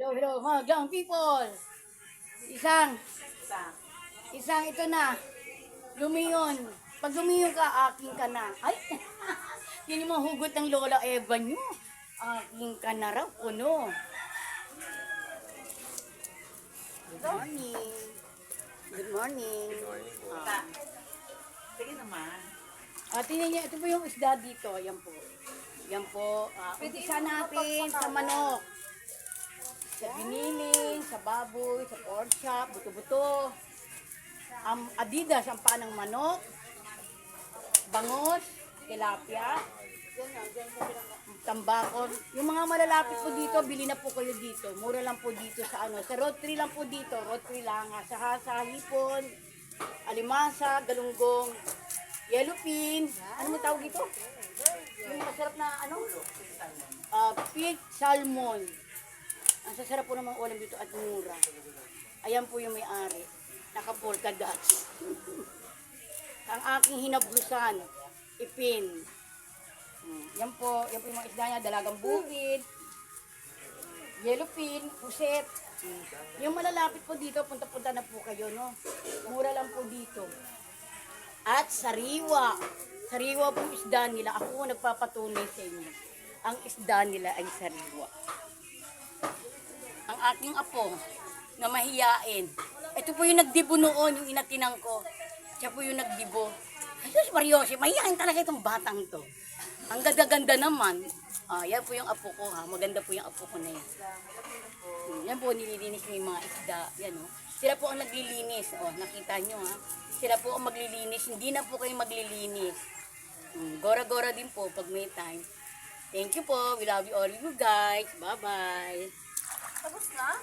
Hello, hello, mga young people. Isang ito na. Lumiyon. Pag lumiyon ka, aking ka na. Ay, yun yung mga hugot ng Lola Eva nyo. Aking ka na raw, puno. Good morning. Good morning. Sige naman. Tingnan niyo, ito po yung isda dito. Yan po. Yan po. Umpisa natin sa manok. Sa giniling, sa baboy, sa pork chop, buto-buto. Adidas, ang paa ng manok. Bangos, tilapia. Tambakon. Yung mga malalapit po dito, bili na po kayo dito. Mura lang po dito sa ano. Sa road tree lang po dito. Road tree lang. Sa hipon, alimasa, galunggong, yellowfin. Ano mo tawag dito? Yung masarap na ano? Pig salmon. Ang sasarap po ng mga ulam dito at mura. Ayan po yung may-ari. Naka-polka dots. Ang aking hinablusan, ipin. Yan po yung mga isda niya, dalagang bukid, yellowfin, puset. Yung malalapit po dito, punta-punta na po kayo, no? Mura lang po dito. At sariwa. Sariwa po isda nila. Ako po nagpapatunay sa inyo. Ang isda nila ay sariwa. Ang aking apo na mahiyain. Ito po yung nagdibo noon, yung inatinang ko. Siya po yung nagdibo. Jesus Mariosi, mahiyain talaga itong batang to. Ang ganda-ganda naman. Yan po yung apo ko ha. Maganda po yung apo ko na yan. Yan po, nililinis niya yung mga isda. Yan o. Sila po ang naglilinis. Nakita nyo ha. Sila po ang maglilinis. Hindi na po kayo maglilinis. Gora-gora din po pag may time. Thank you po. We love you all you guys. Bye-bye. Tapos na?